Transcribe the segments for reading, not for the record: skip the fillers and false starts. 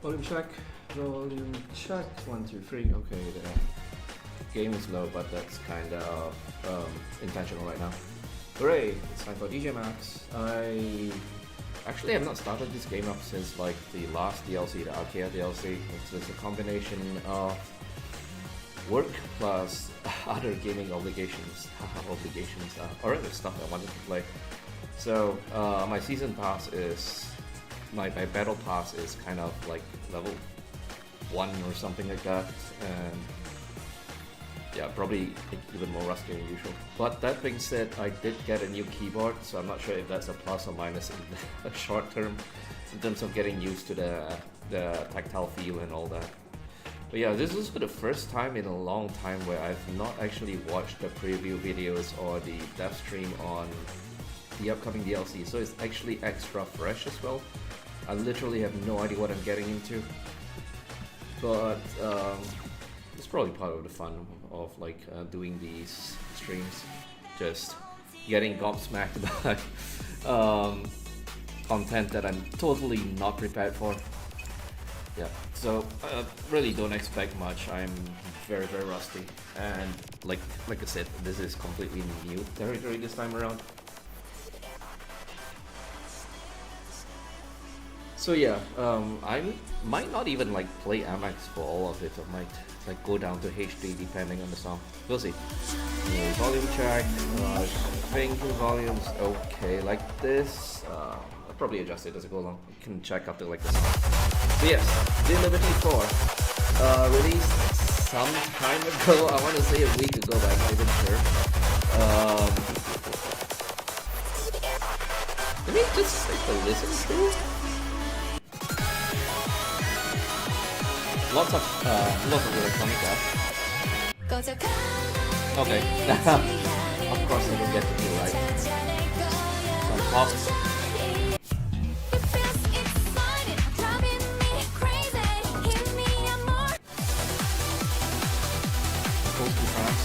Volume check, volume check, 1, 2, 3, okay, the game is low, but that's kind of intentional right now. Hooray, it's time for DJMAX. I actually have not started this game up since like the last DLC, the Archaea DLC. It's a combination of work plus other gaming obligations, or other stuff I wanted to play. So my season pass is, my battle pass is kind of like level 1 or something like that, and yeah, probably even more rusty than usual. But that being said, I did get a new keyboard, so I'm not sure if that's a plus or minus in the short term, in terms of getting used to the tactile feel and all that. But yeah, this is for the first time in a long time where I've not actually watched the preview videos or the dev stream on the upcoming DLC, so it's actually extra fresh as well. I literally have no idea what I'm getting into, but it's probably part of the fun of like doing these streams, just getting gobsmacked by content that I'm totally not prepared for. Yeah, so really don't expect much. I'm very rusty, and like I said, this is completely new territory this time around. So yeah, I might not even like play MX for all of it. I might like go down to HD depending on the song. We'll see. Volume check. I think the volume's okay like this. I'll probably adjust it as I go along. You can check after like this. So yes, The Liberty 4 released some time ago. I want to say a week ago, but I'm not even sure. Let me just take a listen to it. Lots of electronic stuff. Okay. Of course I will get to do right. Some pop. Close to France.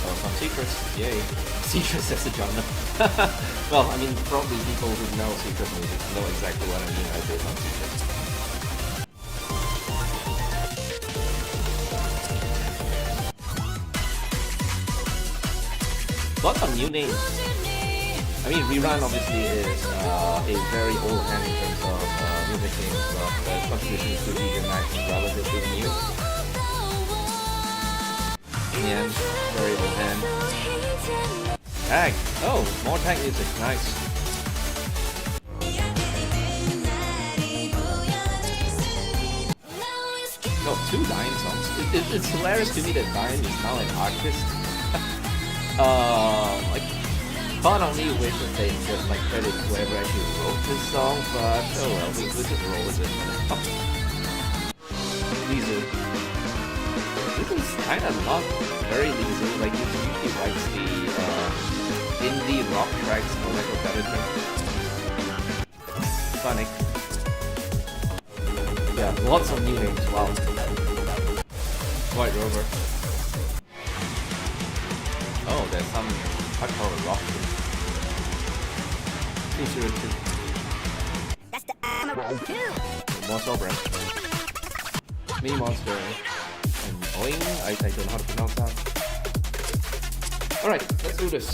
Oh, some Citrus. Yay. Citrus as a genre. Well, I mean, probably people who know Citrus music know exactly what I mean by this on Citrus. Lots of new names. I mean, Rerun obviously is a very old hand in terms of music names, but the contributions to DJMAX is relatively new. Again, very old hand. Tag! Oh, more tag music, nice. No, 2 Dying songs. It's hilarious to me that Dying is now an artist. Like, part of me wishes they just like credit whoever actually wrote this song, but oh well, we just roll with it. Lizu. This is kind of not very Lizu, like he usually writes the indie rock tracks for like a better term. Funny. Yeah, lots of new names, wow. White Rover. Oh, there's some hardcore rock. Feature 2. That's the more Sobra. Me Monster. And Oing. I don't know how to pronounce that. Alright, let's do this.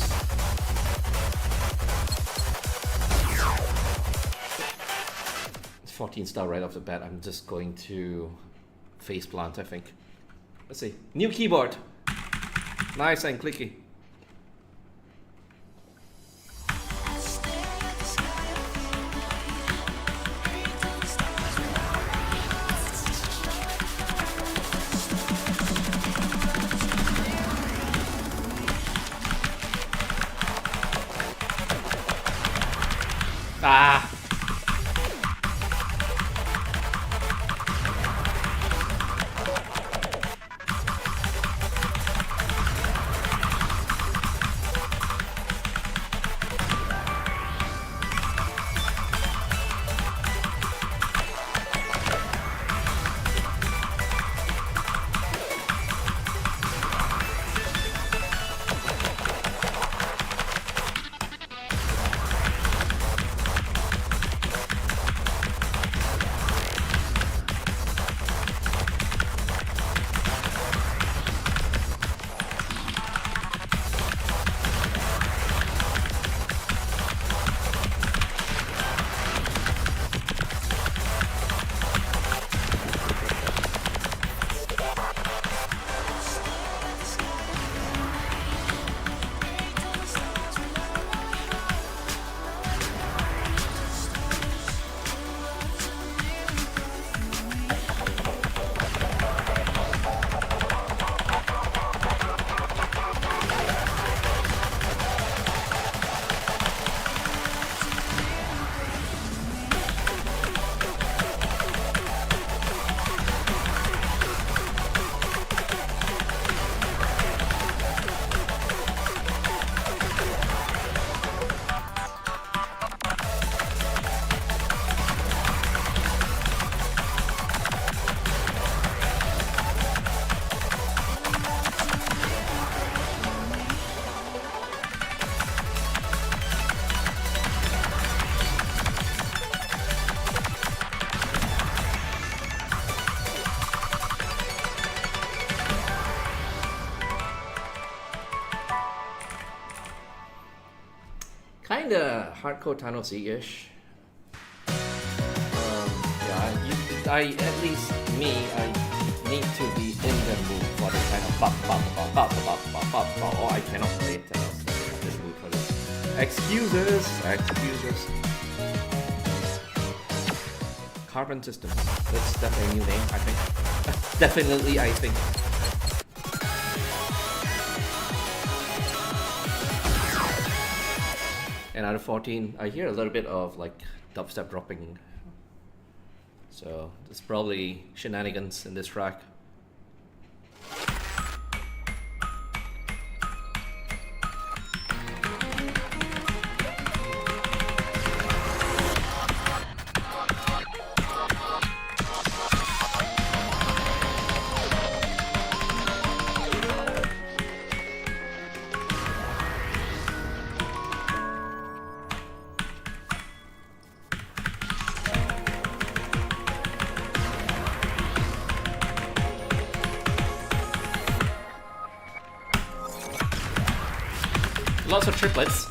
It's 14 star right off the bat. I'm just going to face plant, I think. Let's see. New keyboard. Nice and clicky. Ah! kinda hardcore Tunnel Sea-ish. Yeah, I at least me, I need to be in the mood for the kind of or I cannot play it else. I'm not in the mood for this. Excuses. Carbon Systems. That's definitely a new name, I think. Definitely, I think. And out of 14, I hear a little bit of like dubstep dropping. So there's probably shenanigans in this track. Lots of triplets.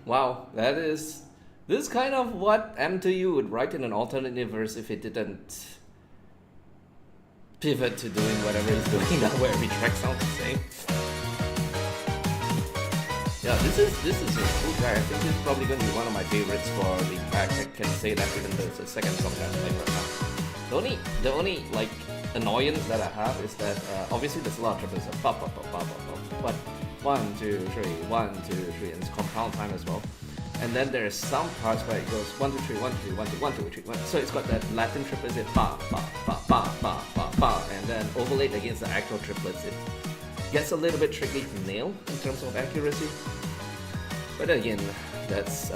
Wow, this is kind of what M2U would write in an alternate universe if it didn't pivot to doing whatever it's doing now, where every track sounds the same. Yeah, this is a cool track. I think this is probably going to be one of my favorites for the track. I can say that even though it's the second song that I'm playing right now. The only like annoyance that I have is that obviously there's a lot of triplets of pop, but 1, 2, 3, 1, 2, 3, and it's compound time as well. And then there's some parts where it goes 1, 2, 3, 1, 2, 1, 2, 1, 2, 3, 1. So it's got that Latin triplets, it ba ba ba ba ba ba ba, and then overlaid against the actual triplets, it gets a little bit tricky to nail in terms of accuracy. But again, that's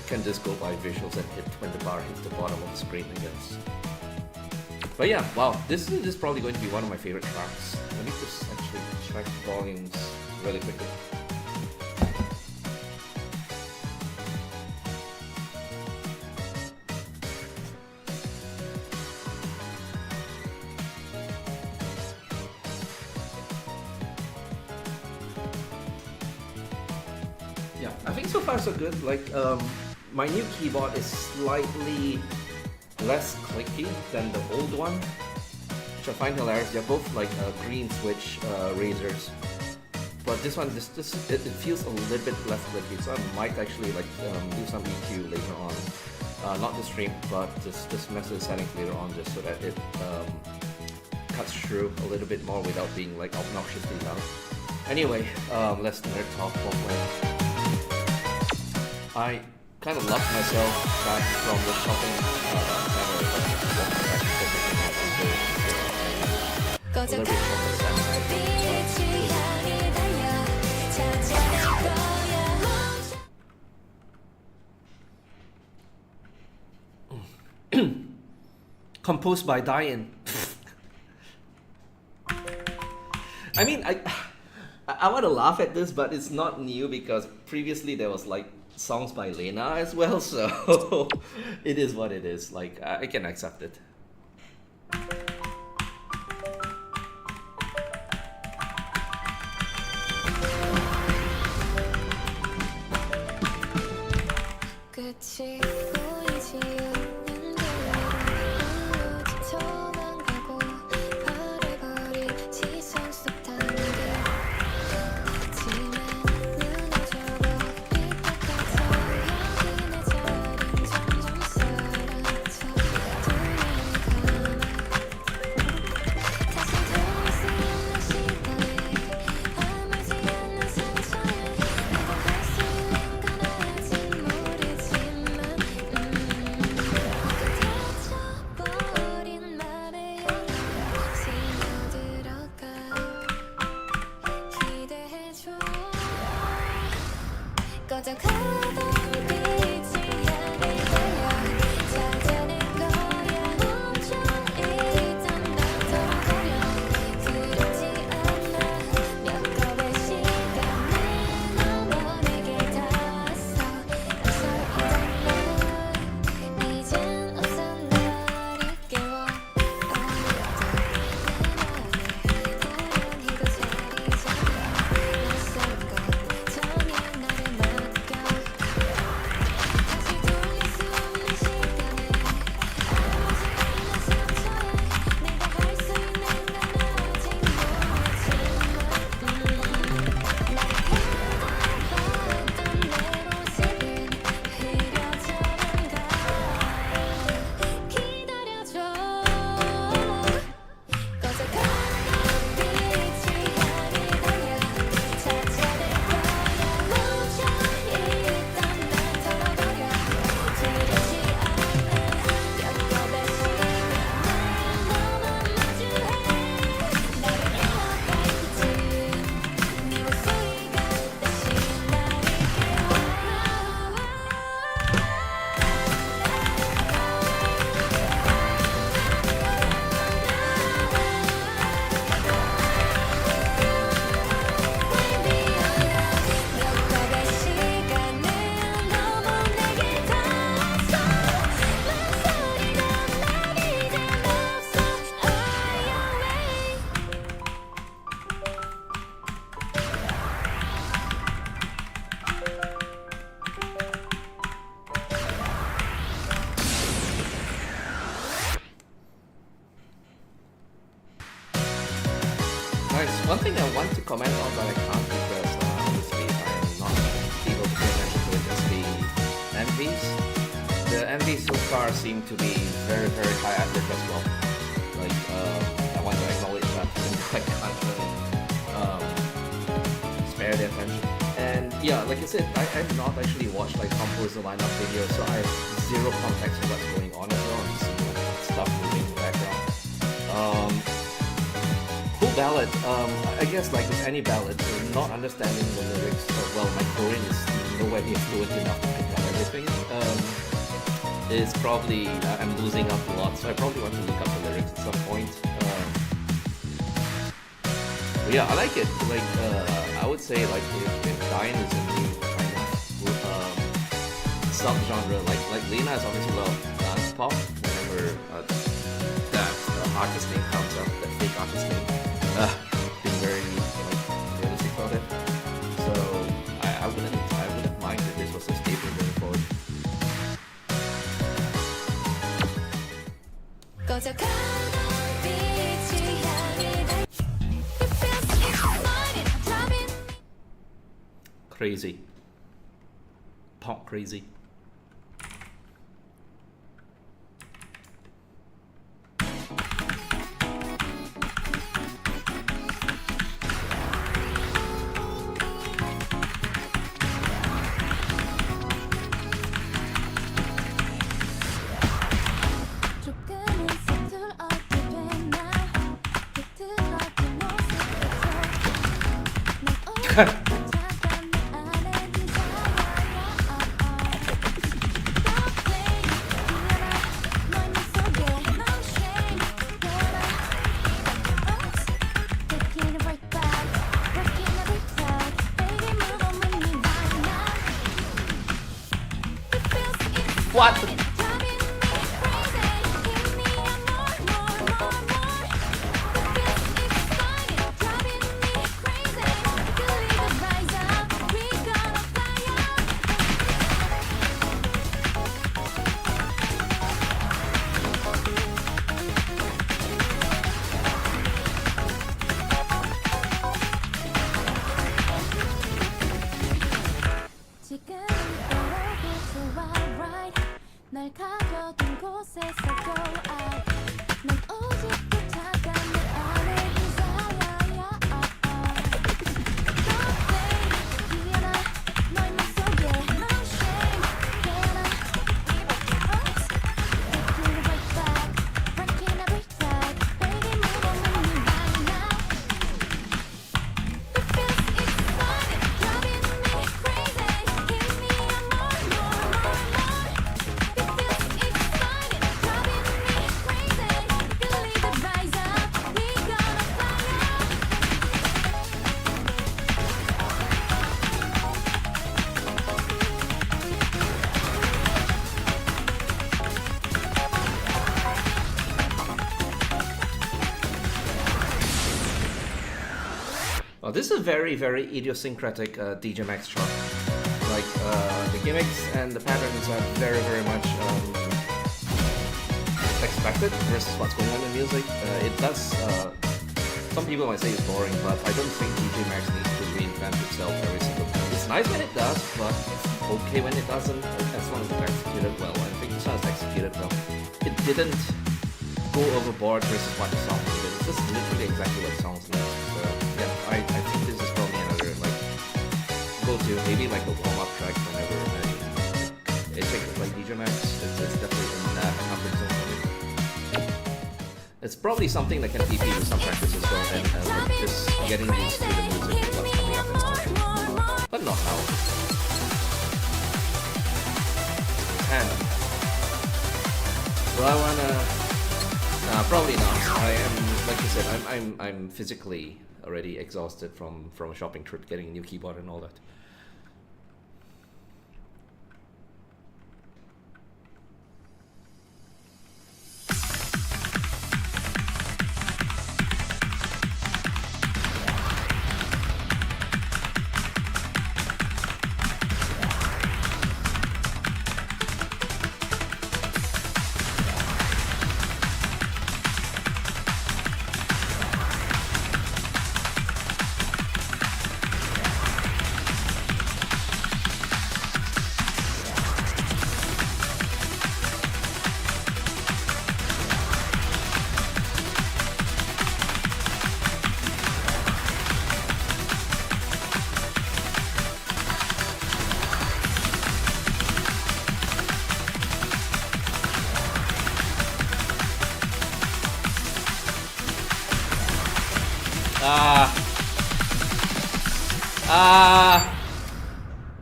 can just go by visuals and hit when the bar hits the bottom of the screen, I guess. But yeah, wow, this is probably going to be one of my favorite tracks. Let me just actually check volumes really quickly. Yeah, I think so far so good. Like, my new keyboard is slightly less clicky than the old one, which I find hilarious. They're both like green switch razors, but this one it feels a little bit less clicky. So I might actually like do some EQ later on, not the stream, but just mess with the settings later on, just so that it cuts through a little bit more without being like obnoxiously loud. Anyway, let's nerd talk for a kind of locked myself back from the shopping center, a little bit from the center. Composed by Diane. I mean, I want to laugh at this, but it's not new because previously there was like songs by Lena as well, so it is what it is. Like I can accept it. One thing I want to comment on but I can't because obviously I'm not able to pay attention to it is the MVs. The MVs so far seem to be very high average as well. Like I want to acknowledge that I can't spare the attention. And yeah, like I said, I've not actually watched like composer lineup videos, so I have zero context of what's going on as well. I'm just seeing like stuff moving in the background. Cool ballad. I guess like with any ballad, not understanding the lyrics, well, my Korean is nowhere near fluent enough to pick up everything. Is probably I'm losing out a lot, so I probably want to look up the lyrics at some point. But yeah, I like it. Like I would say like if Diane is a new kind of sub-genre, like Lena is obviously a lot of dance pop. Whenever that artist name comes up, that fake artist name. Being very like realistic about it. So I wouldn't mind if this was a staple going forward. Crazy. Pop crazy. What? 날 가려둔 곳에서 go out 난 오직도 차가운 내 안에 desire Don't play 기어나 너의 맘속에 no shame 깨어나 Oops Taking it right back Breaking every tag Baby move on with me right now It feels exciting Driving me crazy Give me a more Well, this is a very, very idiosyncratic DJMAX chart. Like, the gimmicks and the patterns are very, very much expected versus what's going on in music. It does, some people might say it's boring, but I don't think DJMAX needs to reinvent itself every single time. It's nice when it does, but it's okay when it doesn't, as long as it's executed well. I think this one is executed well. It didn't go overboard versus what the song needed. It's just literally exactly what songs need. So yeah, I think this is probably another like go to maybe like a warm-up track whenever it takes like DJMAX. It's definitely in that comfort zone for me. It's probably something that can TP with some practice as well, and like just getting used to the music and what's coming up and all. But not now. And do I wanna? Probably not. I am, like I said, I'm physically already exhausted from a shopping trip, getting a new keyboard and all that.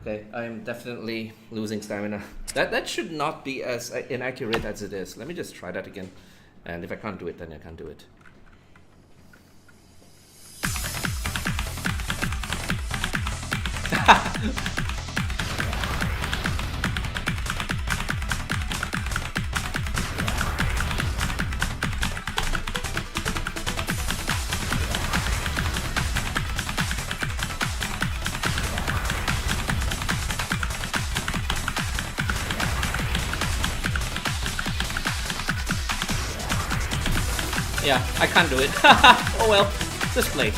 Okay, I'm definitely losing stamina. That should not be as inaccurate as it is. Let me just try that again. And if I can't do it, then I can't do it. Yeah, I can't do it. Oh well, just play.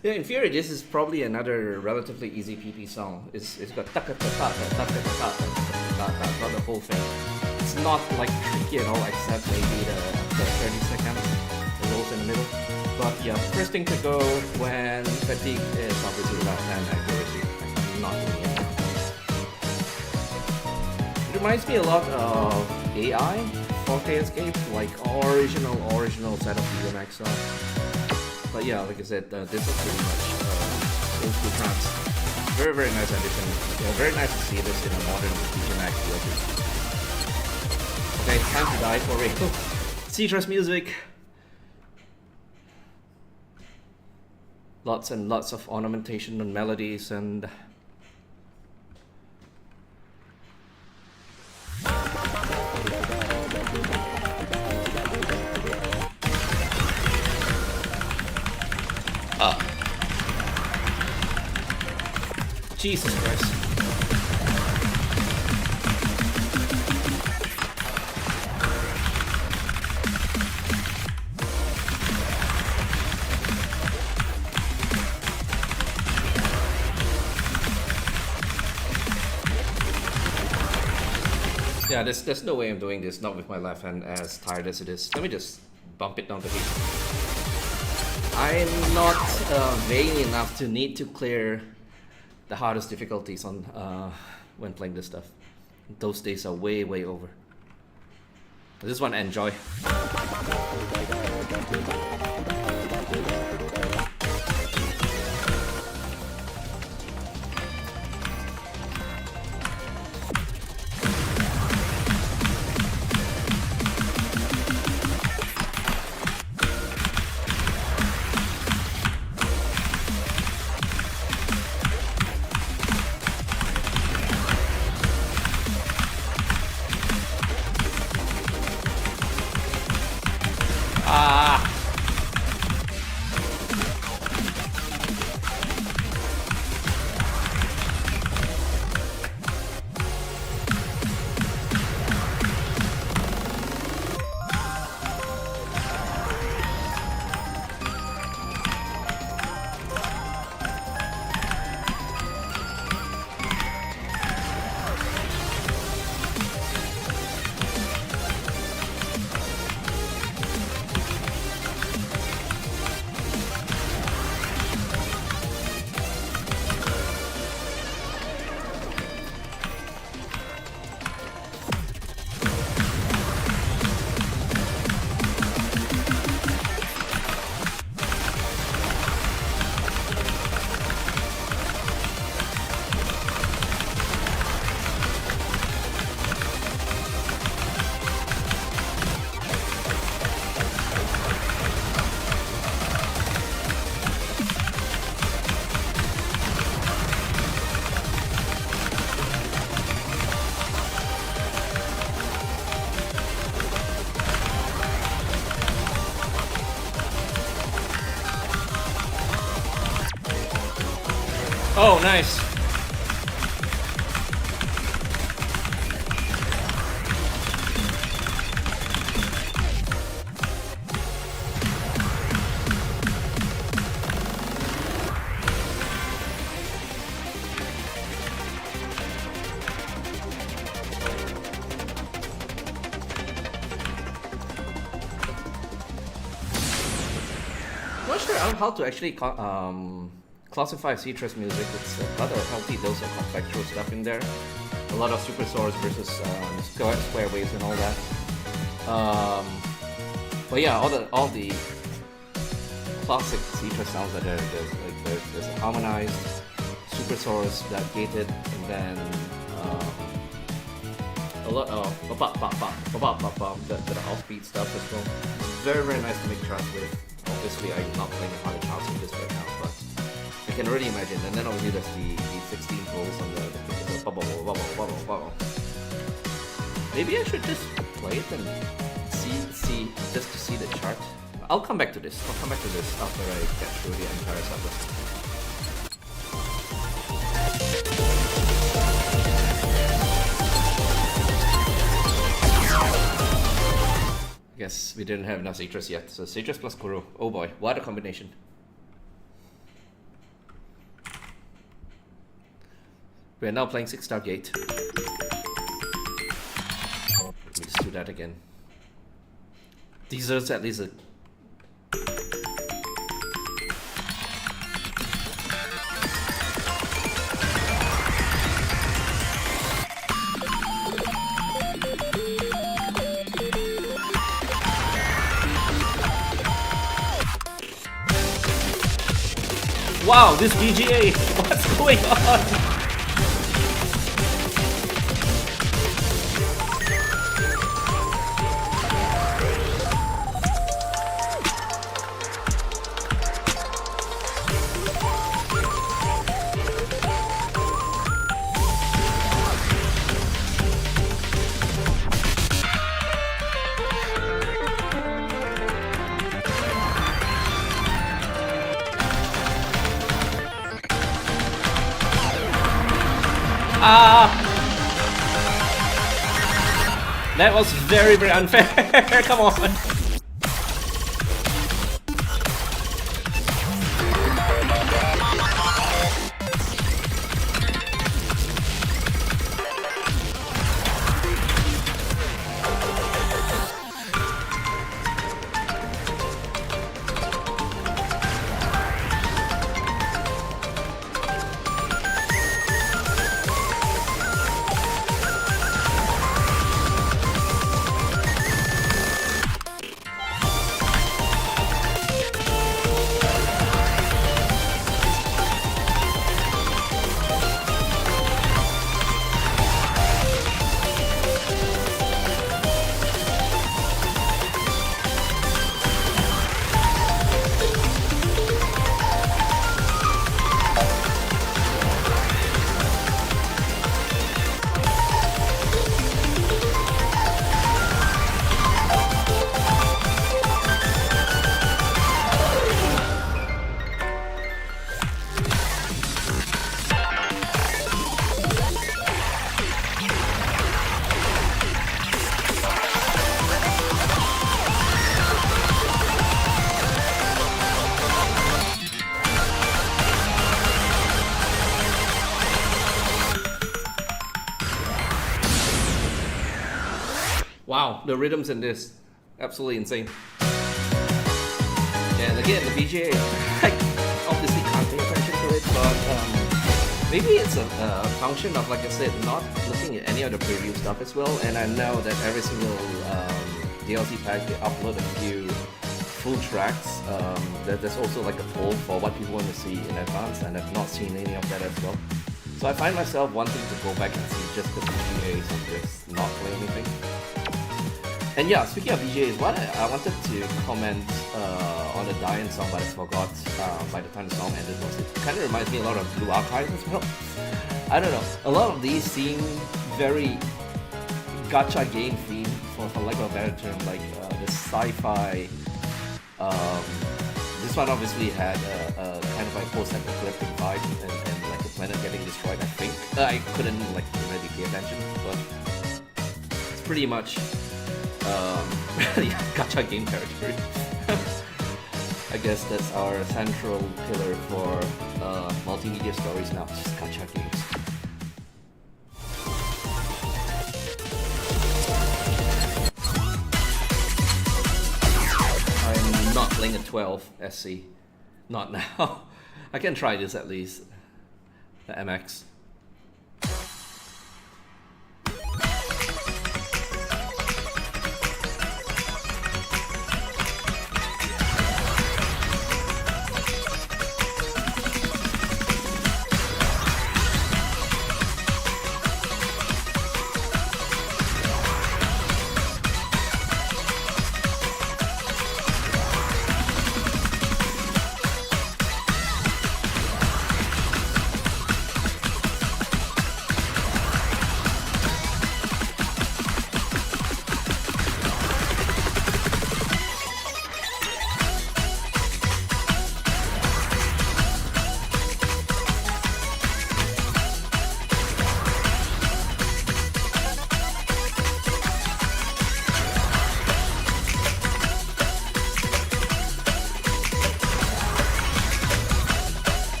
Yeah, in theory, this is probably another relatively easy PP song. It's got ta ta ta ta ta ta ta ta, not the whole thing. It's not like tricky at all, except maybe the 30 seconds, the rolls in the middle. But yeah, first thing to go when fatigue is obviously left hand accuracy. Not doing it. It reminds me a lot of AI 4K Escape, like original set of DJMAX song. But yeah, like I said, this is pretty much old school trance. Very, very nice addition. Yeah, very nice to see this in a modern DJMAX version. Okay, time to die for real. Citrus music. Lots and lots of ornamentation and melodies and Jesus Christ. Yeah, there's no way I'm doing this, not with my left hand, as tired as it is. Let me just bump it down to 8. I'm not vain enough to need to clear the hardest difficulties on when playing this stuff. Those days are way, way over. I just want to enjoy. Oh, nice. Not sure how to actually classify citrus music. It's got a healthy dose of contextual stuff in there. A lot of super source versus square waves and all that. But yeah, all the classic citrus sounds that there's a harmonized super source that gated, and then a lot of the offbeat stuff as well. Very, very nice to make trance with. Obviously, I'm not playing a hard house with this right now, but I can already imagine. And then obviously there's the 16 rolls on the bubble. Maybe I should just play it and see just to see the chart. I'll come back to this. After I get through the entire subject. Guess we didn't have enough citrus yet, so citrus plus Kuro. Oh boy, what a combination. We are now playing 6-star gate. Let me just do that again. Deserves at least a... Wow, this VGA! What's going on? That was very, very unfair. Come on. Wow, the rhythms in this, absolutely insane. And again, the BGA, I obviously can't pay attention to it, but maybe it's a function of, like I said, not looking at any of the preview stuff as well. And I know that every single DLC pack, they upload a few full tracks. There's also like a poll for what people want to see in advance, and I've not seen any of that as well. So I find myself wanting to go back and see just the VGAs and just not play anything. And yeah, speaking of VGAs, what I wanted to comment on the Diane song, but I forgot by the time the song ended, was it kind of reminds me a lot of Blue Archive as well. I don't know, a lot of these seem very gacha game themed, for lack of a better term, like the sci-fi. This one obviously had a kind of like post-apocalyptic vibe and like the planet getting destroyed, I think. I couldn't like really pay attention, but it's pretty much gacha game territory. I guess that's our central pillar for multimedia stories now, just gacha games. I'm not playing a 12 SC. Not now. I can try this at least. The MX.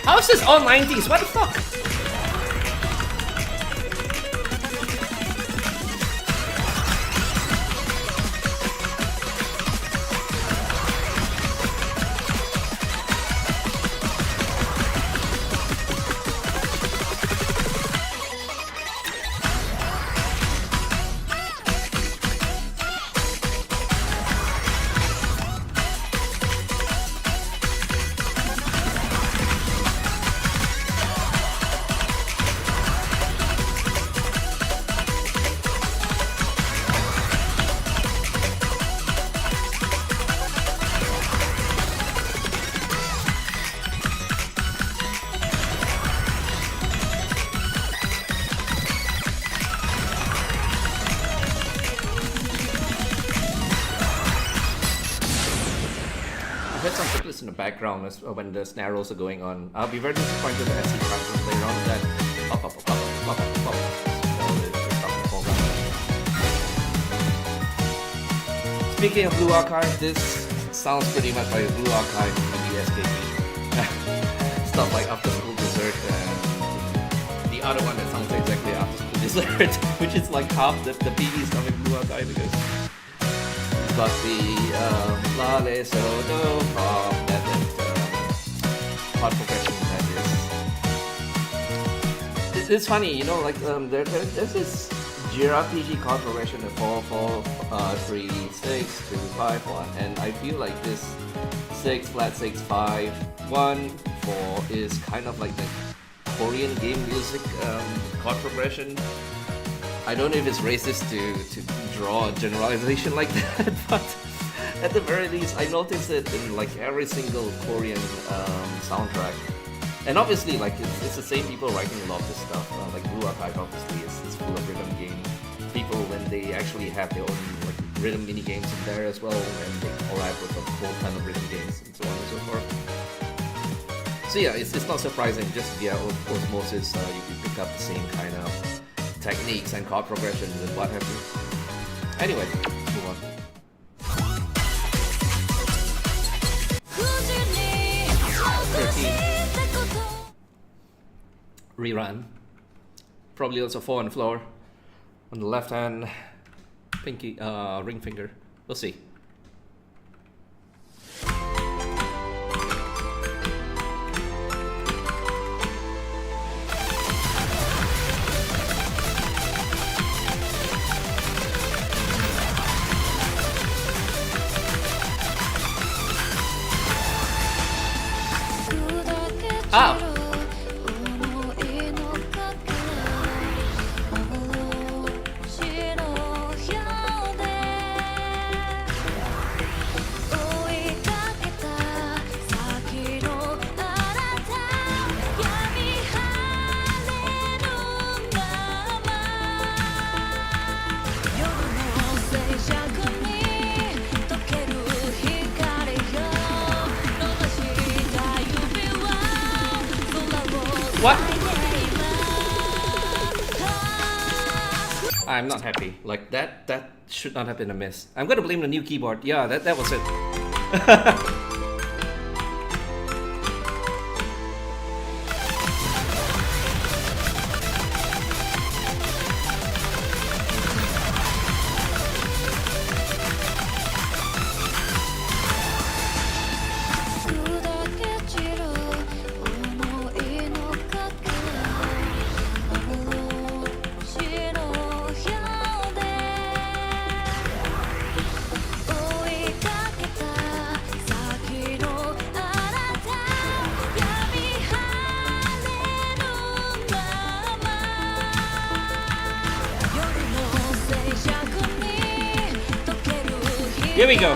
How is this all 90s? What the fuck? I heard some triplets in the background when the snare rolls are going on. I'll be very disappointed that SC tries to play around with that. Pop, pop, pop, pop, pop, pop, pop. Speaking of Blue Archive, this sounds pretty much like a Blue Archive in the SKP. Stuff like After School Dessert and the other one that sounds exactly After School Dessert, which is like half the BB stuff in Blue Archive because got the La Le So Do Pop, that chord progression that is. It's funny, you know, like there's this JRPG chord progression, the 4 4 3 6 2 5 1, and I feel like this 6 flat 6 5 1 4 is kind of like the Korean game music chord progression. I don't know if it's racist to draw a generalization like that, but at the very least, I noticed it in like every single Korean soundtrack. And obviously, like it's the same people writing a lot of this stuff. Like Blue Archive, obviously, is full of rhythm game people when they actually have their own like rhythm mini games in there as well, and they collab with a whole ton of rhythm games and so on and so forth. So yeah, it's not surprising. Just via osmosis, you can pick up the same kind of techniques and chord progressions and what have you. Anyway, let's move on. Rerun. Probably also 4 on the floor. On the left hand, pinky, ring finger. We'll see. Ah! What? I'm not happy. Like that should not have been a miss. I'm gonna blame the new keyboard. Yeah, that was it. Here we go.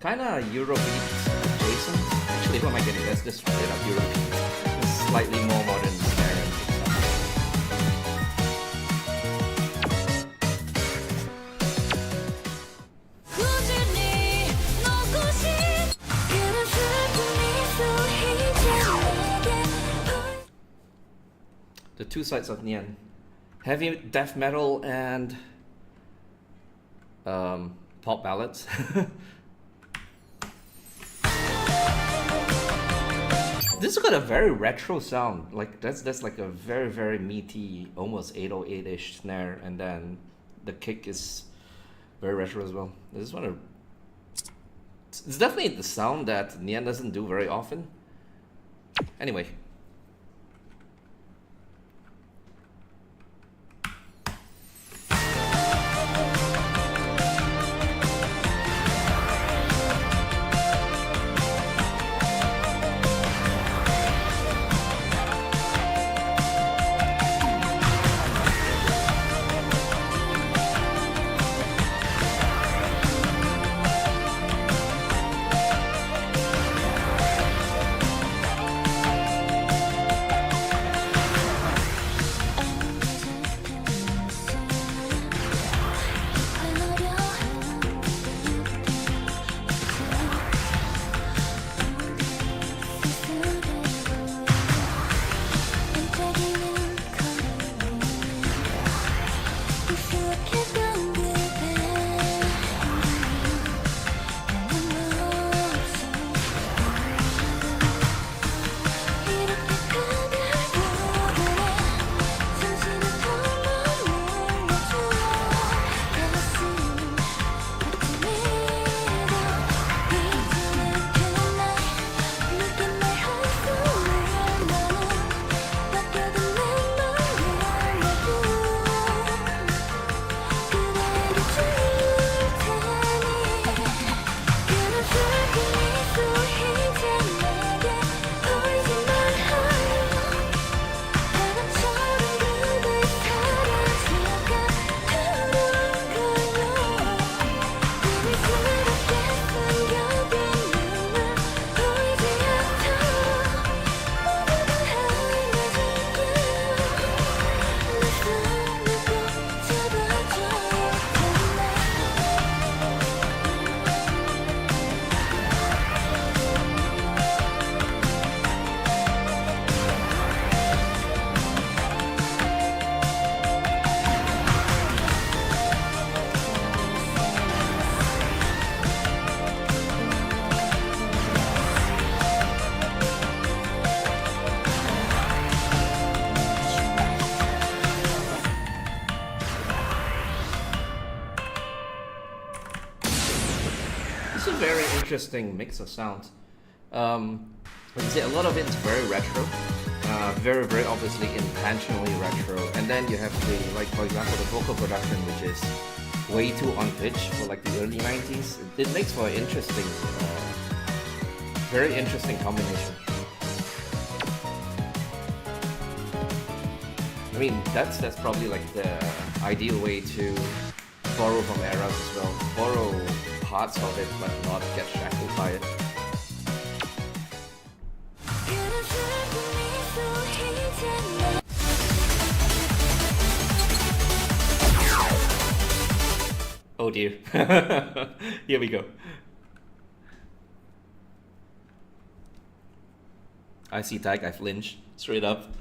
kinda Eurobeat adjacent. Actually, who am I getting? That's just straight up Eurobeat. It's slightly more modern snare and stuff. 꾸준히 놓고 싶 그런 슬픔이 내게 The two sides of Nian. Heavy death metal and pop ballads. This has got a very retro sound. Like that's like a very meaty, almost 808-ish snare, and then the kick is very retro as well. I just want to. It's definitely the sound that Nian doesn't do very often. Anyway. Very interesting mix of sounds. Like I say, a lot of it is very retro, very obviously intentionally retro. And then you have the, like for example, the vocal production, which is way too on pitch for like the early 90s. It makes for an interesting, very interesting combination. I mean, that's probably like the ideal way to borrow from eras as well. Borrow parts of it, but not get shackled by it. Oh dear. Here we go. I see tag, I flinch straight up.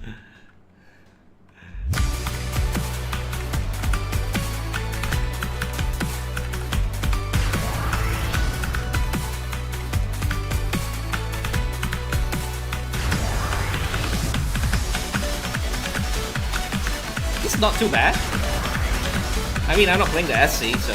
It's not too bad. I mean, I'm not playing the SC, so.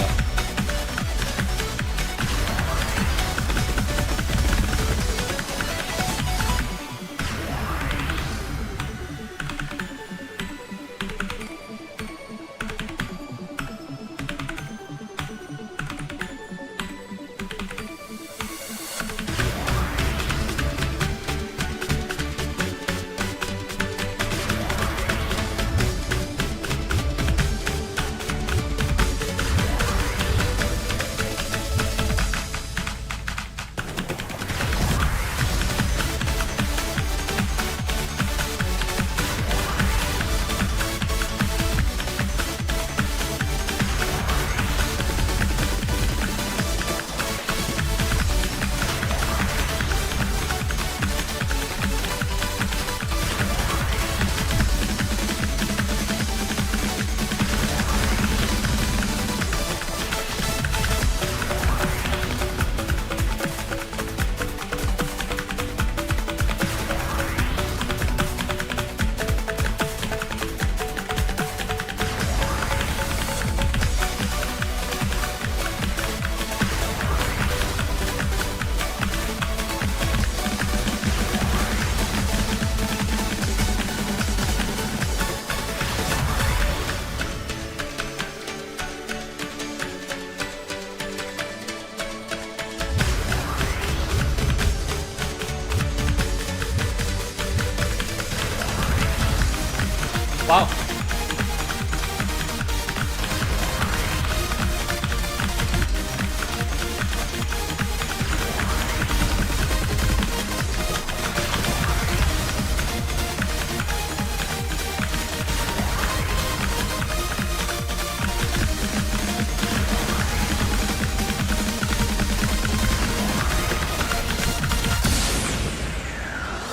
Wow.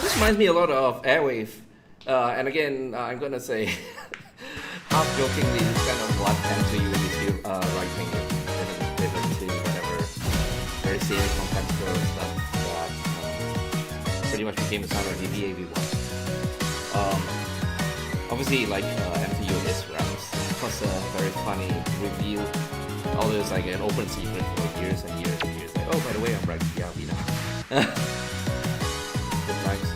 This reminds me a lot of Airwave. And again, I'm gonna say, half jokingly, this kind of what tend to use if you writing it and pivot to whatever very serious competitor stuff that pretty much became the sound of the VAV1. Obviously, like MTU is raps. It was a very funny reveal. All this like an open secret for years and years and years. Like, oh, by the way, I'm writing VAV now. Good times.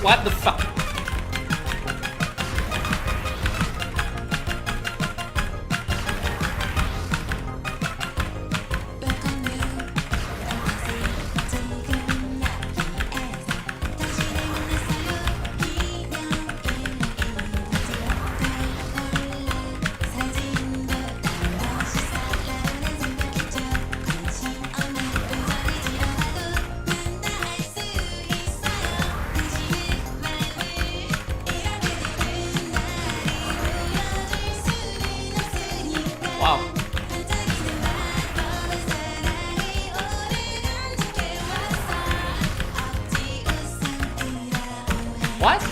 What the fuck? Wow. What?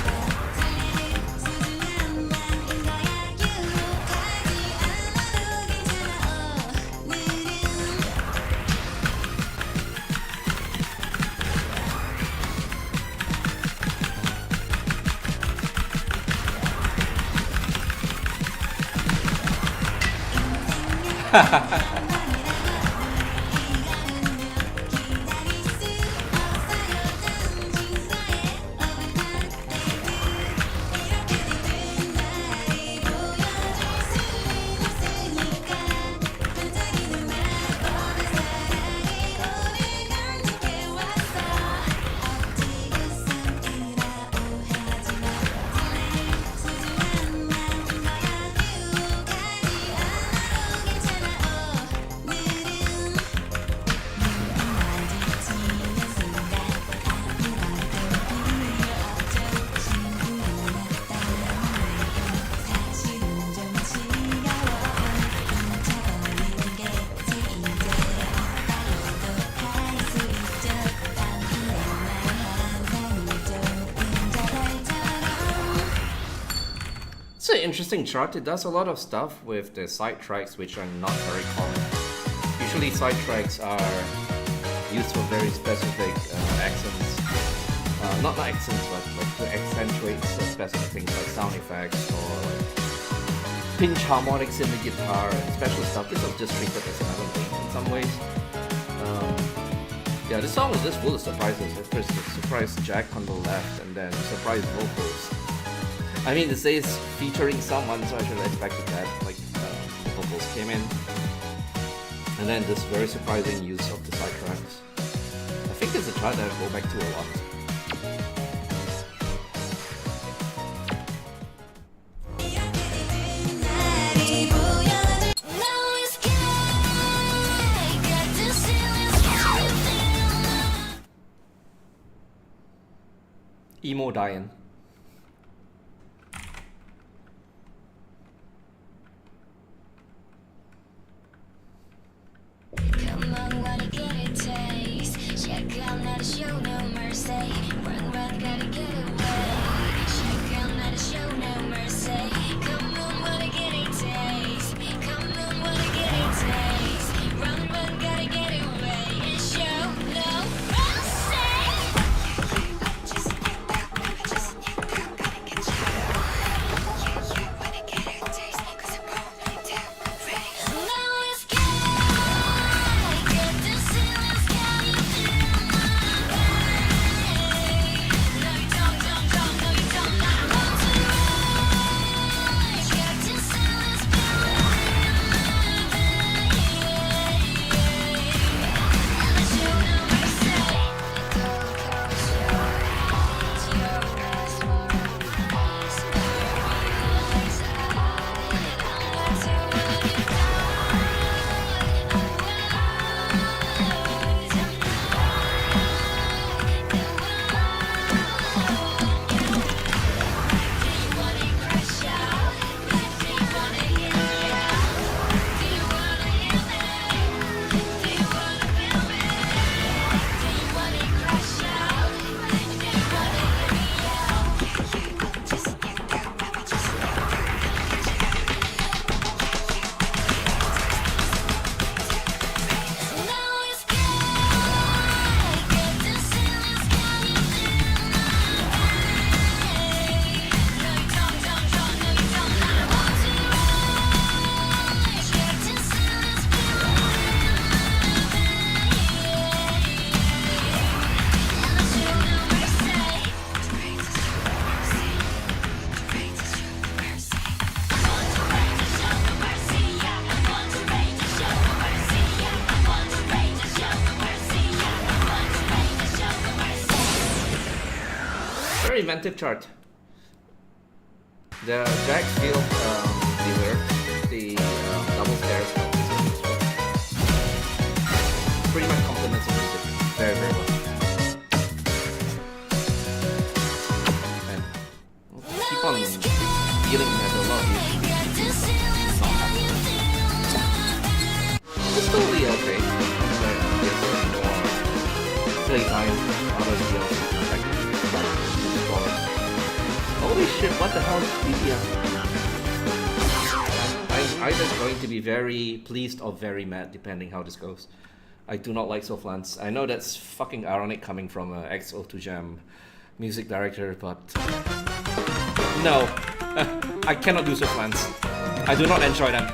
It's an interesting chart. It does a lot of stuff with the side tracks which are not very common. Usually side tracks are used for very specific accents. Not accents, but like to accentuate specific things like sound effects or like pinch harmonics in the guitar and special stuff. This is just treated as another thing in some ways. Yeah, this song is just full of surprises. At first, surprise Jack on the left and then surprise vocals. I mean, this is featuring someone, so I should have expected that. Like, the vocals came in. And then this very surprising use of the side tracks. I think it's a chart that I go back to a lot. Emo Diane. Come on, wanna get it taste. Check out, not show no mercy. Run, run, gotta get away. Check out, not show no mercy. Come on, wanna get it taste. Come on, wanna get it taste. Run, run, gotta get away. And show no mercy. inventive chart. The drag field dealer, the double stairs, pretty much complements the music very, very well. And we'll keep on dealing with a lot of these. It's totally okay. There's more playtime, other deals. Holy shit, what the hell is BTS? I'm either going to be very pleased or very mad depending how this goes. I do not like Soflance. I know that's fucking ironic coming from a XO2 Jam music director, but no, I cannot do Soflance. I do not enjoy them.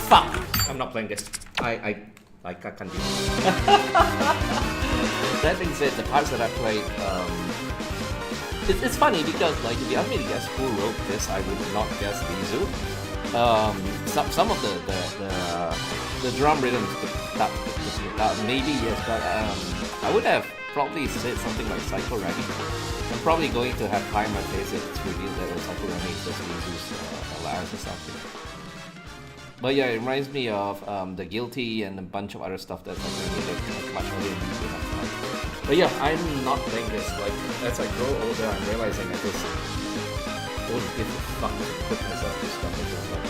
Fuck! I'm not playing this. I can't do it. That being said, the parts that I played, it's funny because like if you ask me to guess who wrote this, I would not guess Lizu. Some of the drum rhythms, maybe yes, but I would have probably said something like Psycho Remy. I'm probably going to have pie in my face if it's revealed that Psycho Remy is just Lizu's alliance or something. But yeah, it reminds me of The Guilty and a bunch of other stuff that's like much earlier in the game. But yeah, I'm not playing this. Like, as I grow older, I'm realizing I just don't give a fuck to put myself through stuff like this. Like,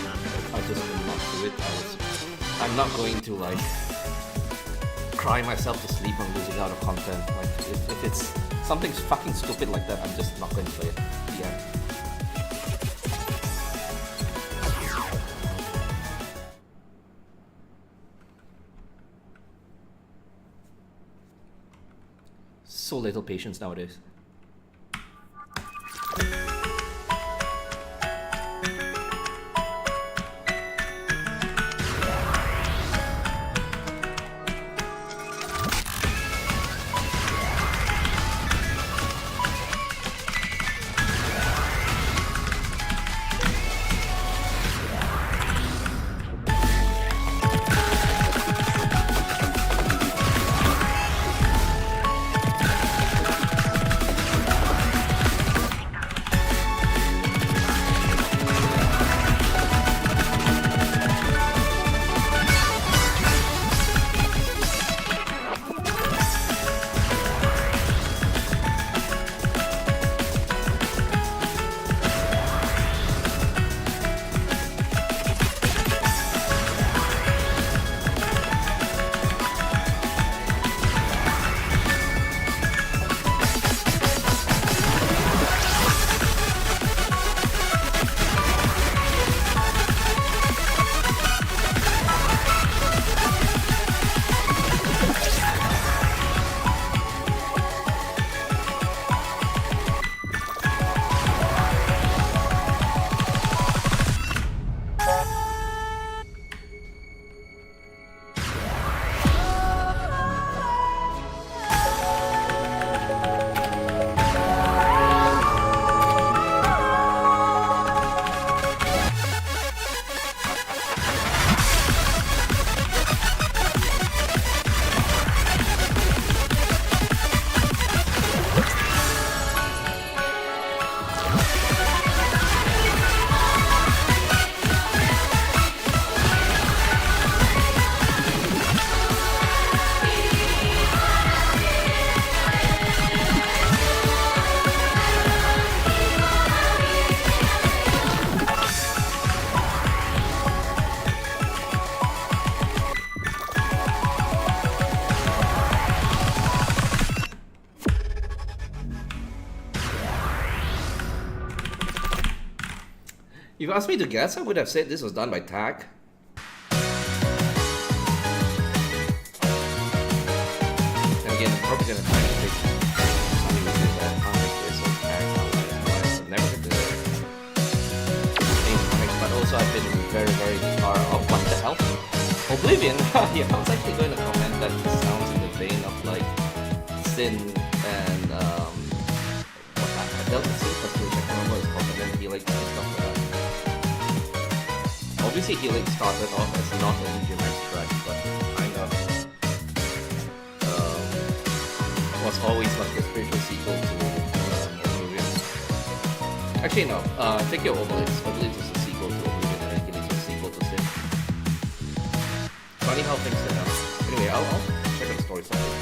I just will not do it. I'm not going to like cry myself to sleep on losing out of content. Like, if it's something fucking stupid like that, I'm just not going to play it. The end. So little patience nowadays. If you asked me to guess, I would have said this was done by Tag. And again, I'm probably gonna try to pick something with that comic this or Tag. I've never been to any comics, but also I've been very, very far off. What the hell? Oblivion! Yeah, I was actually going to comment that it sounds in the vein of like Sin and I dealt with Sin Cartouche, I can't remember what it's called, but then Helix and stuff like that. Obviously Helix started off as not a DJMAX track, but kind of was always like a spiritual sequel to Oblivion. Actually no, take your Obelix. Obelix is a sequel to Oblivion and then Helix is a sequel to Sin. Funny how things turn out. Anyway, I'll check out the story someday.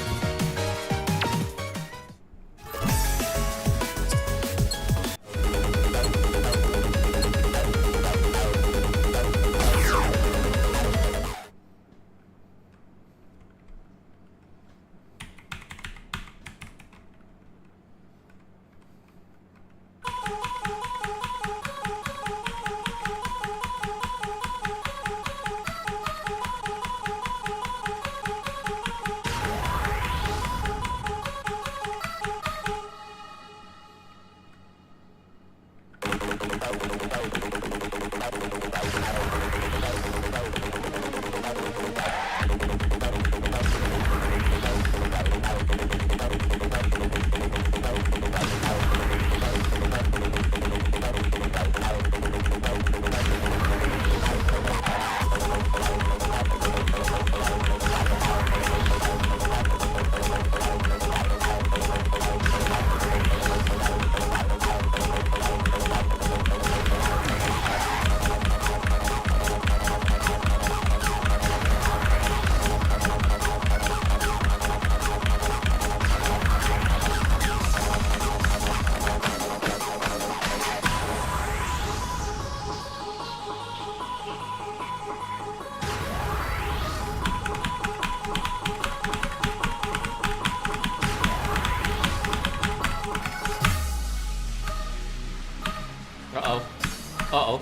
Uh-oh.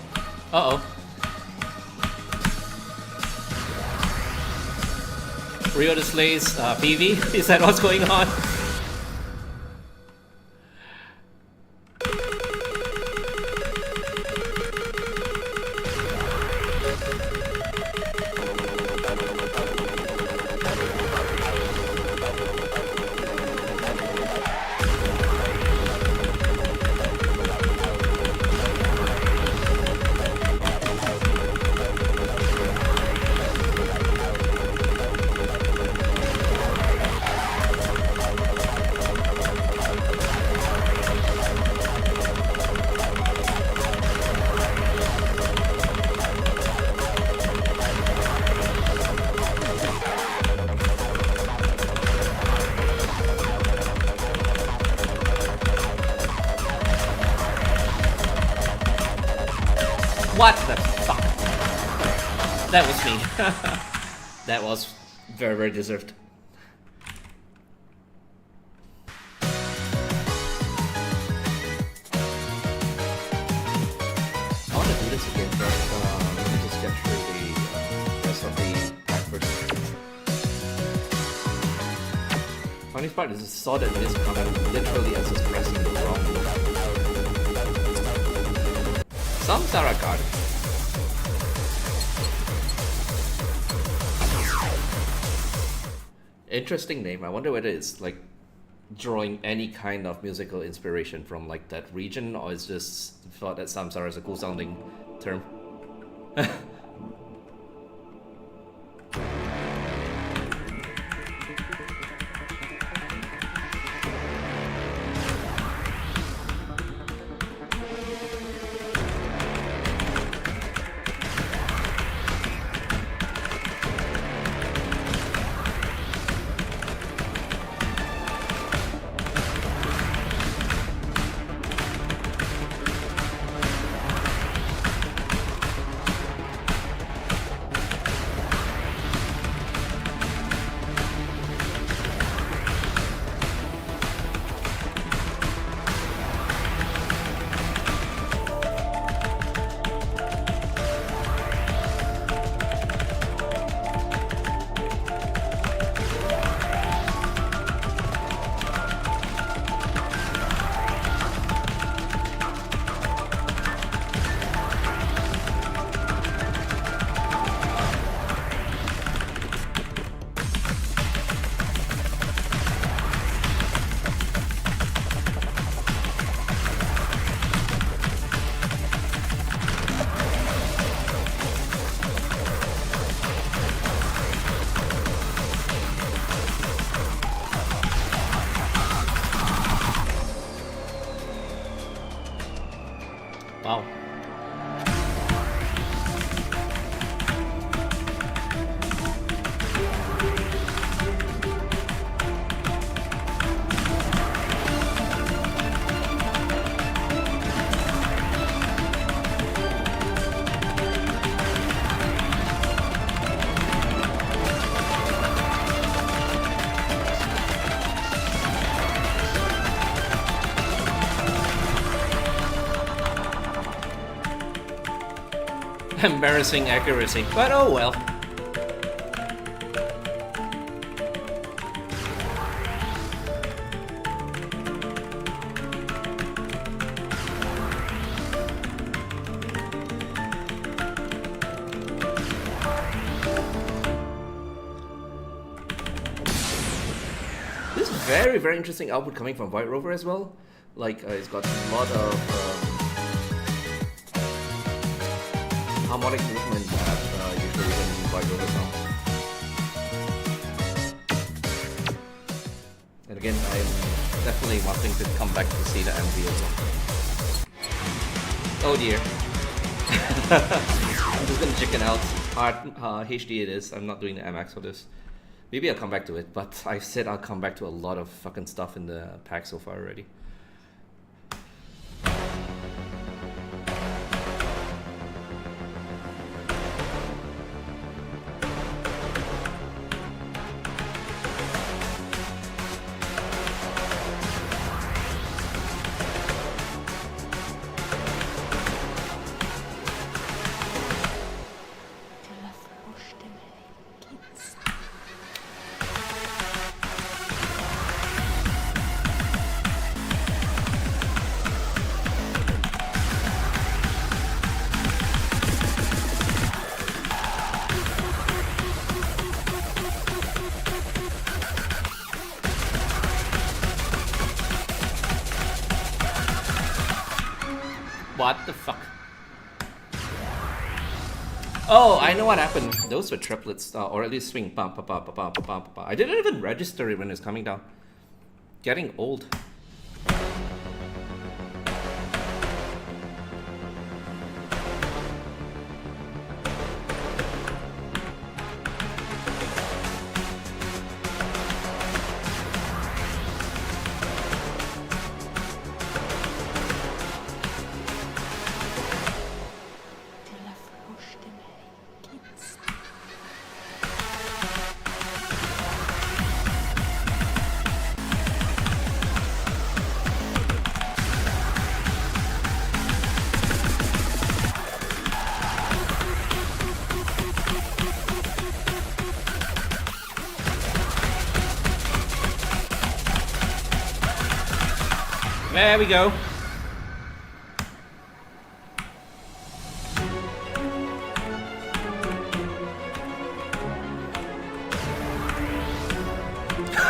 Uh-oh. Rio displays PV? Is that what's going on? What the fuck? That was me. That was very, very deserved. I want to do this again, but let me just get through the rest of the pack first. Funniest part is I saw that this comment literally as just pressing the wrong button. Some Sarah card. Interesting name. I wonder whether it's like drawing any kind of musical inspiration from like that region, or it's just thought that Samsara is a cool sounding term. Embarrassing accuracy, but oh well. This is very interesting output coming from White Rover as well. Like it's got a lot of harmonic movement that usually isn't in White Rover sound. And again, I'm definitely wanting to come back to see the MV as well. Oh dear. I'm just gonna chicken out. HD it is. I'm not doing the MX for this. Maybe I'll come back to it, but I said I'll come back to a lot of fucking stuff in the pack so far already. What the fuck? Oh, I know what happened. Those were triplets, or at least swing. Bum, ba, ba, ba, ba, ba, ba, ba. I didn't even register it when it's coming down. Getting old. There we go.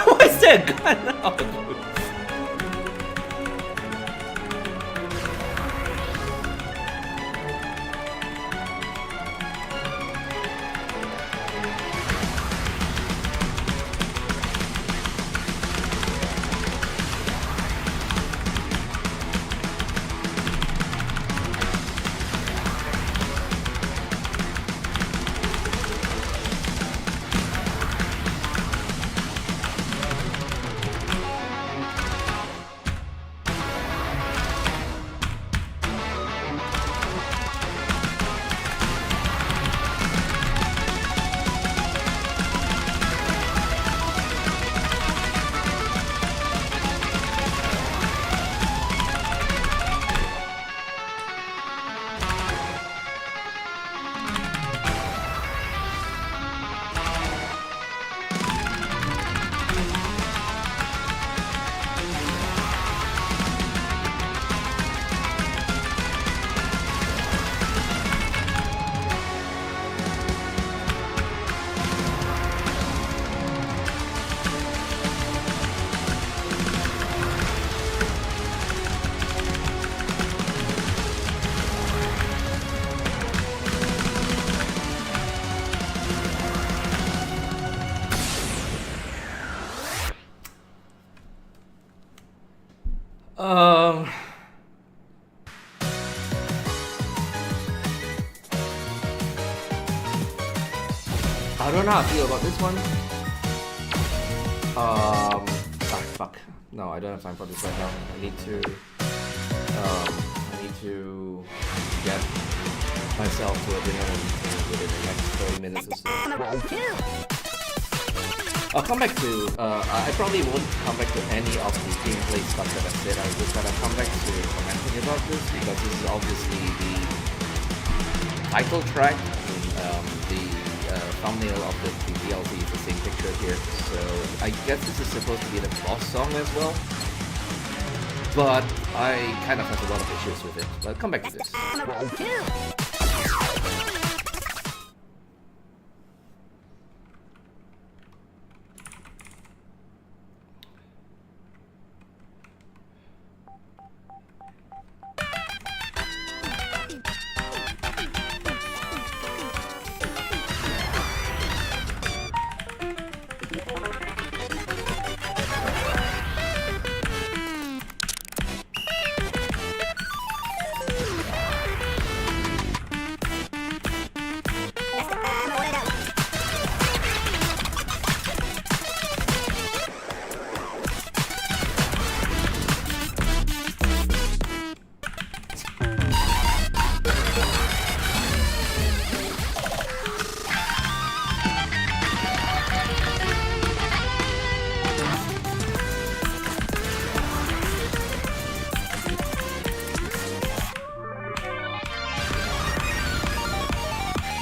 Why is there a gun? Oh, dude. I don't know how I feel about this one. Fuck. No, I don't have time for this right now. I need to get myself to a dinner within the next 30 minutes or so. I'll come back to, I probably won't come back to any of the gameplay stuff that I said. I just gotta come back to commenting about this because this is obviously the title track. The thumbnail of the DLC is the same picture here, so I guess this is supposed to be the boss song as well. But I kind of have a lot of issues with it. But come back to this.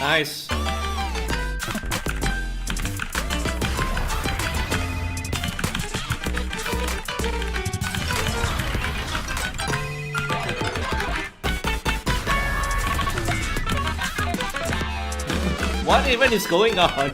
Nice. What even is going on?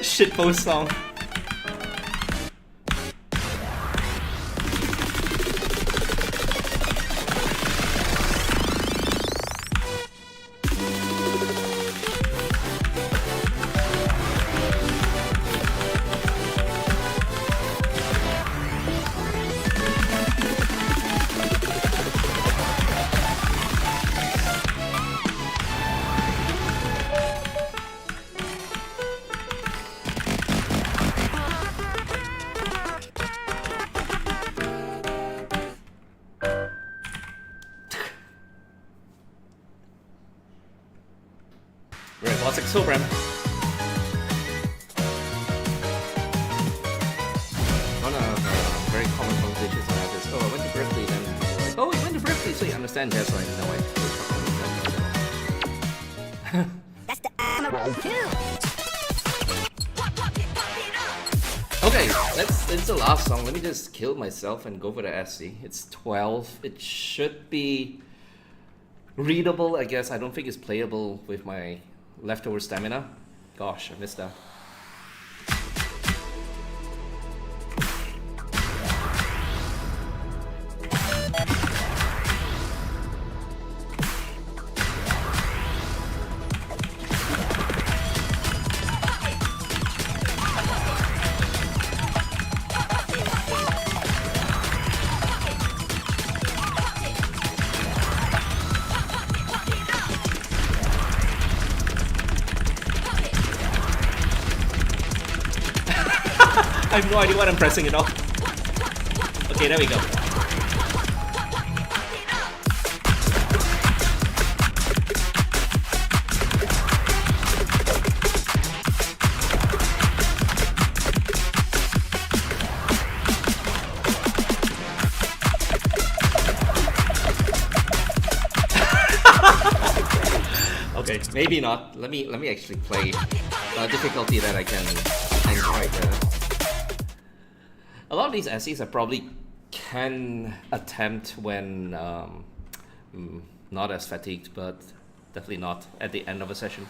Shitpost song. Classic Sobram. One of very common conversations I have is, oh, I went to Berkeley, then people are like, oh, you went to Berkeley, so you understand, yes, right? No, I That's the Emerald too. Okay, that's the last song. Let me just kill myself and go for the SC. It's 12. It should be readable, I guess. I don't think it's playable with my leftover stamina. Gosh, I missed that. I have no idea what I'm pressing at all. Okay, there we go. Okay, maybe not. Let me actually play difficulty that I can enjoy. A lot of these essays I probably can attempt when not as fatigued, but definitely not at the end of a session.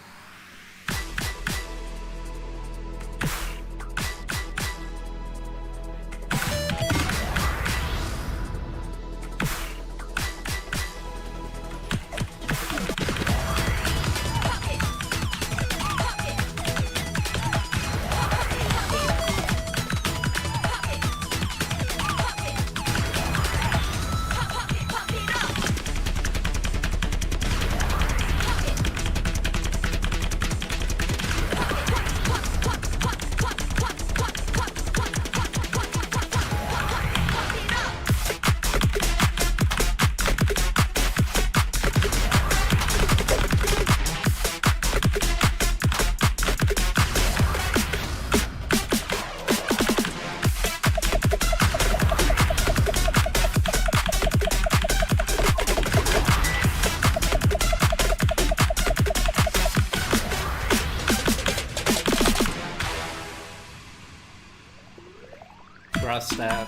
trust that.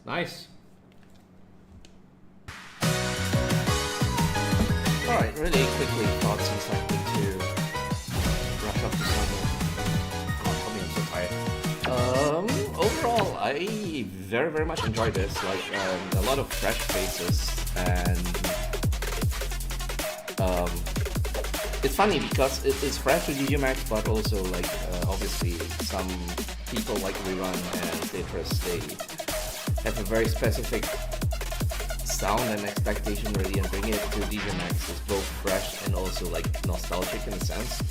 Nice. Alright, really quickly thoughts since I need to rush up to somewhere. God, tell me I'm so tired. Overall, I very much enjoyed this. Like, a lot of fresh faces, and it's funny because it's fresh to DJMAX, but also like obviously some people like Rerun and Citrus, they have a very specific sound and expectation really, and bringing it to DJMAX is both fresh and also like nostalgic in a sense.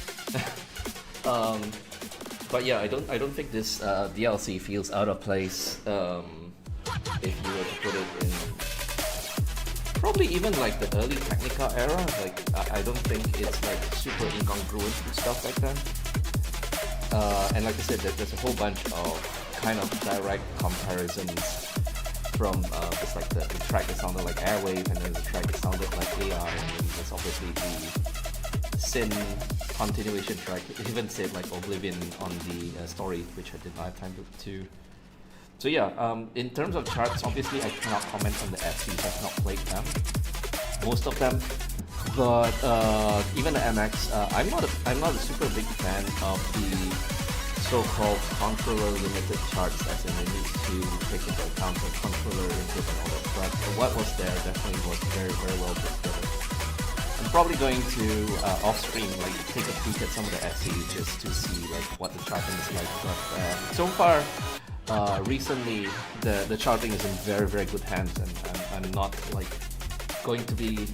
But yeah, I don't think this DLC feels out of place if you were to put it in probably even like the early Technica era. Like I don't think it's like super incongruent and stuff like that. And like I said, there's a whole bunch of kind of direct comparisons from just like the track that sounded like Airwave, and then the track that sounded like AI, and then there's obviously the Sin continuation track. It even said like Oblivion on the story, which I did not have time to. So yeah, in terms of charts, obviously I cannot comment on the SCs. I've not played them, most of them. But even the MX, I'm not a super big fan of the so-called controller limited charts, as in they need to take into account the controller input and all that. But what was there definitely was very well put together. I'm probably going to off stream like take a peek at some of the SCs just to see like what the charting is like. But so far, recently the charting is in very good hands, and I'm not like going to be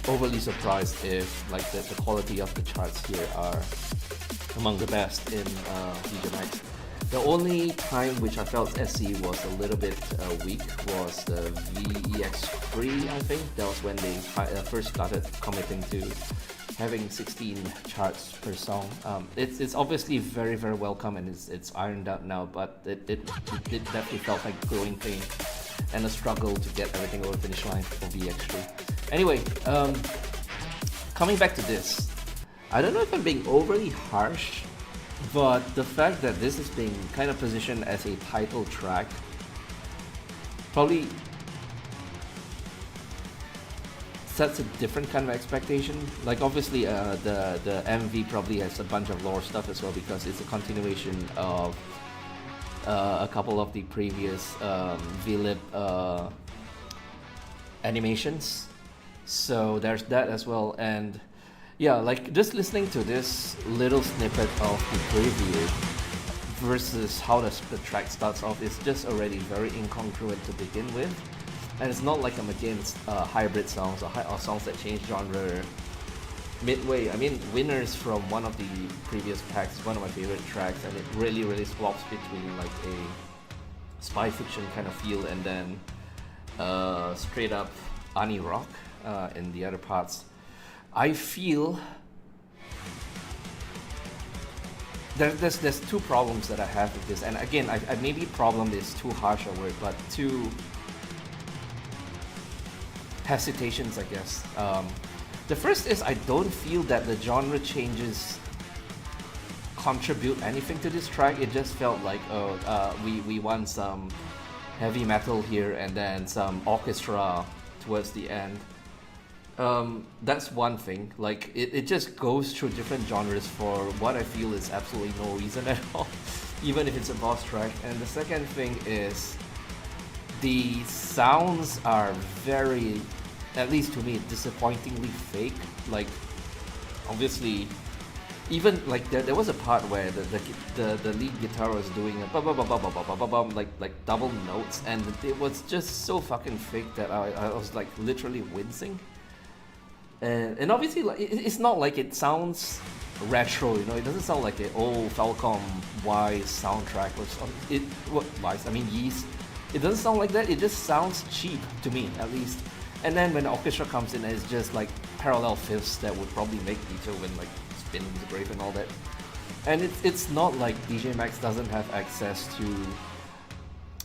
overly surprised if like the quality of the charts here are among the best in DJMAX. The only time which I felt SC was a little bit weak was the VEX3, I think. That was when they first started committing to having 16 charts per song. It's obviously very welcome, and it's ironed out now, but it definitely felt like growing pain and a struggle to get everything over the finish line for VEX3. Anyway, coming back to this, I don't know if I'm being overly harsh, but the fact that this is being kind of positioned as a title track probably sets a different kind of expectation. Like obviously the MV probably has a bunch of lore stuff as well, because it's a continuation of a couple of the previous VLib animations. So there's that as well. And yeah, like just listening to this little snippet of the preview versus how the track starts off is just already very incongruent to begin with. And it's not like I'm against hybrid songs or songs that change genre midway. I mean, Winners from one of the previous packs is one of my favorite tracks, and it really swaps between like a spy fiction kind of feel and then straight up Ani rock in the other parts. I feel there's two problems that I have with this, and again, I maybe problem is too harsh a word, but two hesitations, I guess. The first is I don't feel that the genre changes contribute anything to this track. It just felt like, we want some heavy metal here and then some orchestra towards the end. That's one thing. Like it just goes through different genres for what I feel is absolutely no reason at all. even if it's a boss track. And the second thing is the sounds are very, at least to me, disappointingly fake. Like, obviously, even like there was a part where the lead guitar was doing a bum, bum, bum, bum, bum, bum, bum, bum, like double notes, and it was just so fucking fake that I was like literally wincing. And obviously, like it's not like it sounds retro, you know. It doesn't sound like an old Falcom Wise soundtrack or something. Wise, I mean Yeast. It doesn't sound like that. It just sounds cheap to me, at least. And then when the orchestra comes in, it's just like parallel fifths that would probably make Beethoven like spin the grave and all that. And it's not like DJMAX doesn't have access to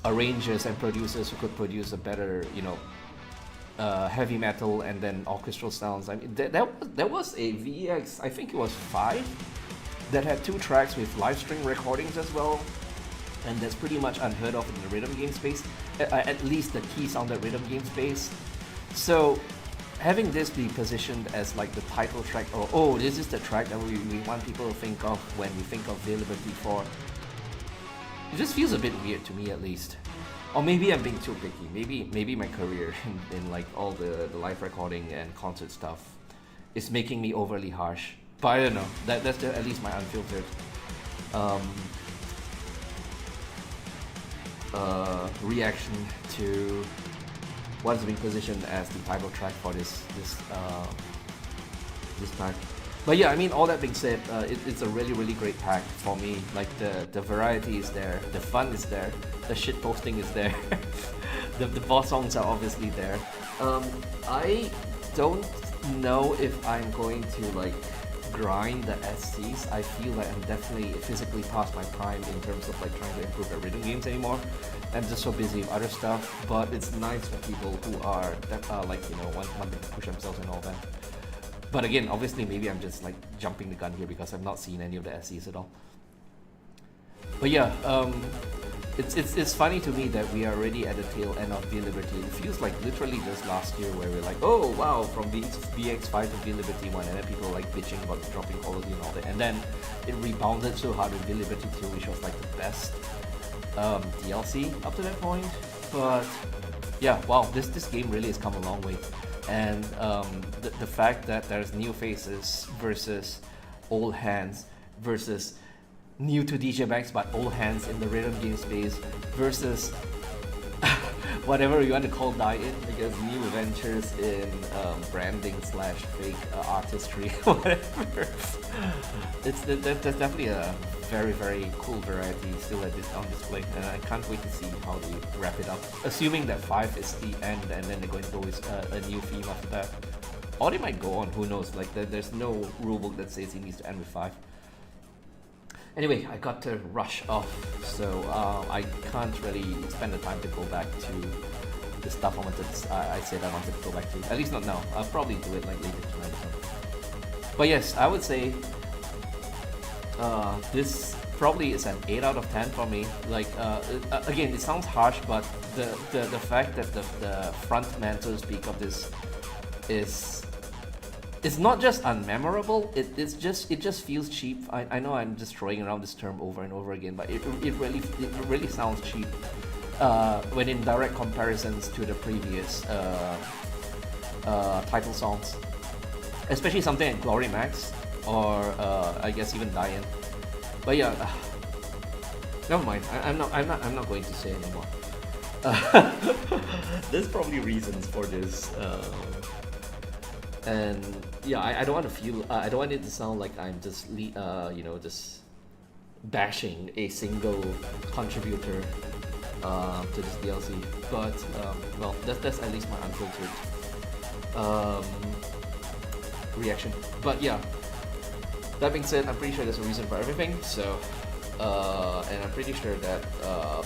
arrangers and producers who could produce a better, you know, heavy metal and then orchestral sounds. I mean, there was a VEX, I think it was 5, that had 2 tracks with live string recordings as well. And that's pretty much unheard of in the rhythm game space, at least the key sounded rhythm game space. So having this be positioned as like the title track, or oh, this is the track that we want people to think of when we think of Availability 4, it just feels a bit weird to me, at least. Or maybe I'm being too picky. Maybe my career in like all the live recording and concert stuff is making me overly harsh. But I don't know. That's at least my unfiltered reaction to what is being positioned as the title track for this pack. But yeah, I mean, all that being said, it's a really great pack for me. Like the variety is there, the fun is there, the shit posting is there, the boss songs are obviously there. I don't know if I'm going to like grind the SCs. I feel like I'm definitely physically past my prime in terms of like trying to improve the rhythm games anymore. I'm just so busy with other stuff, but it's nice for people who are like, you know, wanting to push themselves and all that. But again, obviously maybe I'm just like jumping the gun here because I've not seen any of the SCs at all. But yeah, it's funny to me that we are already at the tail end of V Liberty. It feels like literally just last year where we're like, oh wow, from VX5 to V Liberty 1, and then people like bitching about the dropping quality and all that. And then it rebounded so hard with V Liberty 2, which was like the best DLC up to that point. But yeah, wow, this game really has come a long way. And the fact that there's new faces versus old hands versus new to DJMAX but old hands in the rhythm game space versus whatever you want to call die-in, because new ventures in branding / fake artistry, whatever. There's definitely a very cool variety still on display, and I can't wait to see how they wrap it up. Assuming that 5 is the end and then they're going to go with a new theme after that. Or they might go on, who knows, like there's no rulebook that says he needs to end with 5. Anyway, I got to rush off, so I can't really spend the time to go back to the stuff I said I wanted to go back to. At least not now. I'll probably do it like later tonight or something. But yes, I would say this probably is an 8 out of 10 for me. Like again, it sounds harsh, but the fact that the front man, so to speak, of this is. It's not just unmemorable, it just feels cheap. I know I'm just throwing around this term over and over again, but it really sounds cheap when in direct comparisons to the previous title songs. Especially something like Glory Max or I guess even Die-In. But yeah, never mind. I'm not going to say anymore. There's probably reasons for this. And yeah, I don't want to feel. I don't want it to sound like I'm just, just bashing a single contributor to this DLC. But well, that's at least my unfiltered reaction. But yeah, that being said, I'm pretty sure there's a reason for everything. So, and I'm pretty sure that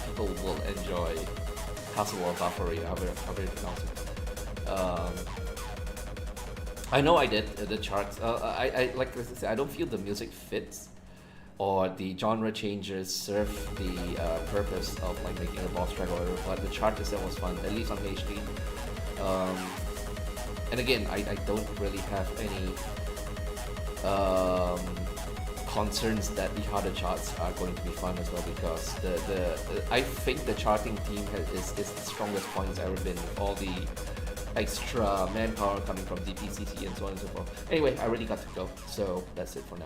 people will enjoy Castle or Buffery, however you pronounce it. I know I did the charts. I like to say, I don't feel the music fits or the genre changes serve the purpose of like making a boss track or whatever. But the chart itself was fun, at least on HD. And again, I don't really have any concerns that the harder charts are going to be fun as well, because I think the charting team is the strongest point it's ever been. All the extra manpower coming from DPCT and so on and so forth. Anyway, I really got to go, so that's it for now.